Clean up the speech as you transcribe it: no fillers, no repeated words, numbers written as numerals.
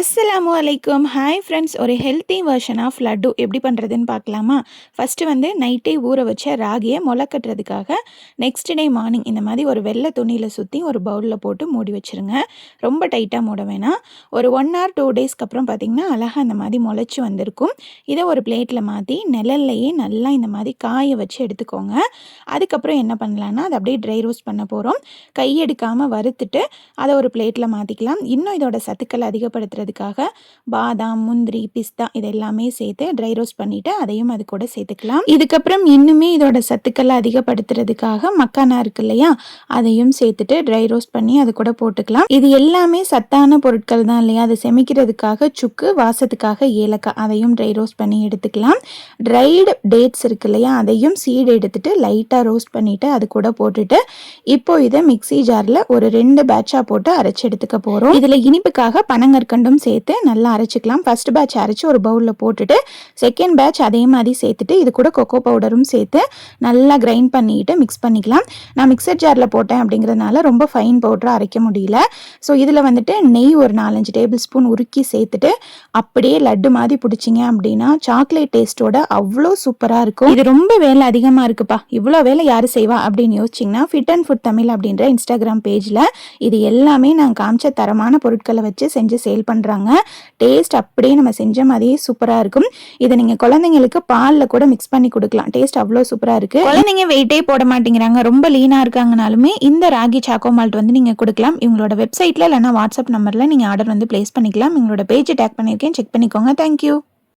அஸ்ஸலாமு அலைக்கும். Hi friends, ஒரு ஹெல்த்தி வெர்ஷன் ஆஃப் லட்டு எப்படி பண்ணுறதுன்னு பார்க்கலாமா? ஃபஸ்ட்டு நைட்டே ஊற வச்ச ராகியை முளை கட்டுறதுக்காக நெக்ஸ்ட் டே மார்னிங் இந்த மாதிரி ஒரு வெள்ளை துணியில் சுற்றி ஒரு பவுலில் போட்டு மூடி வச்சுருங்க. ரொம்ப டைட்டாக மூட வேணாம். ஒரு 1 ஆர் 2 டேஸ்க்கு அப்புறம் பார்த்திங்கன்னா அழகாக இந்த மாதிரி முளைச்சி வந்திருக்கும். இதை ஒரு பிளேட்டில் மாற்றி நிழல்லையே நல்லா இந்த மாதிரி காய வச்சு எடுத்துக்கோங்க. அதுக்கப்புறம் என்ன பண்ணலான்னா அதை அப்படியே ட்ரை ரோஸ்ட் பண்ண போகிறோம். கையெடுக்காமல் வறுத்துட்டு அதை ஒரு பிளேட்டில் மாற்றிக்கலாம். இன்னும் இதோட சத்துக்கள் அதிகப்படுத்துறது பாதாம், முந்திரி, பிஸ்தா இதெல்லாமே சேர்த்து ட்ரை ரோஸ்ட் பண்ணிட்டு அதையும் அது கூட சேர்த்துக்கலாம். இதுக்கப்புறம் இன்னுமே இதோட சத்துக்களை அதிகப்படுத்துறதுக்காக மக்கானா இருக்கு இல்லையா, அதையும் சேர்த்துட்டு ட்ரை ரோஸ்ட் பண்ணி அது கூட போட்டுக்கலாம். இது எல்லாமே சத்தான பொருட்கள் தான் இல்லையா. அதை செமிக்கிறதுக்காக சுக்கு, வாசத்துக்காக ஏலக்காய் அதையும் ட்ரை ரோஸ்ட் பண்ணி எடுத்துக்கலாம். ட்ரைடு டேட்ஸ் இருக்கு இல்லையா, அதையும் சீடு எடுத்துட்டு லைட்டாக ரோஸ்ட் பண்ணிட்டு அது கூட போட்டுட்டு இப்போ இதை மிக்சி ஜாரில் ஒரு 2 பேட்சாக போட்டு அரைச்சி எடுத்துக்க போகிறோம். இதில் இனிப்புக்காக பனங்கற்கண்டும் சேர்த்து நல்லா அரைச்சிக்கலாம். ஃபர்ஸ்ட் பேட்ச் அரைச்சி ஒரு பவுலில் போட்டுட்டு செகண்ட் பேட்ச் அதே மாதிரி சேர்த்துட்டு இது கூட கொக்கோ பவுடரும் சேர்த்து நல்லா கிரைண்ட் பண்ணிட்டு மிக்ஸ் பண்ணிக்கலாம். நான் மிக்சர் ஜாரில் போட்டேன் அப்படிங்கிறதுனால ரொம்ப ஃபைன் பவுடராக அரைக்க முடியல. ஸோ இதில் நெய் ஒரு 4-5 டேபிள் ஸ்பூன் உருக்கி சேர்த்துட்டு அப்படியே லட்டு மாதிரி பிடிச்சிங்க அப்படின்னா சாக்லேட் டேஸ்ட்டோட அவ்வளோ சூப்பராக இருக்கும். இது ரொம்ப வேலை அதிகமாக இருக்குப்பா, இவ்வளோ வேலை யார் செய்வா அப்படின்னு யோசிச்சிங்கன்னா ஃபிட் அண்ட் ஃபுட் தமிழ் அப்படின்ற இன்ஸ்டாகிராம் பேஜில் இது எல்லாமே நான் காமிச்ச தரமான பொருட்களை வச்சு செஞ்சு சேல் பண்ணுறாங்க. டேஸ்ட் அப்படியே நம்ம செஞ்ச மாதிரியே சூப்பராக இருக்கும். இதை நீங்கள் குழந்தைங்களுக்கு பாலில் கூட மிக்ஸ் பண்ணி கொடுக்கலாம். டேஸ்ட் அவ்வளோ சூப்பராக இருக்குது. குழந்தைங்க வெயிட்டே போட மாட்டேங்கிறாங்க, ரொம்ப லீனாக இருக்காங்கனாலுமே இந்த ராகி சாக்கோ மால்ட் நீங்கள் கொடுக்கலாம். இவங்களோட வெப்சைட்டில் இல்லைனா வாட்ஸ்அப் நம்பரில் நீங்கள் ஆர்டர் பிளேஸ் பண்ணிக்கலாம். இவங்களோட பேஜை டேக் பண்ணியிருக்கேன், செக் பண்ணிக்கோங்க. தேங்க்யூ.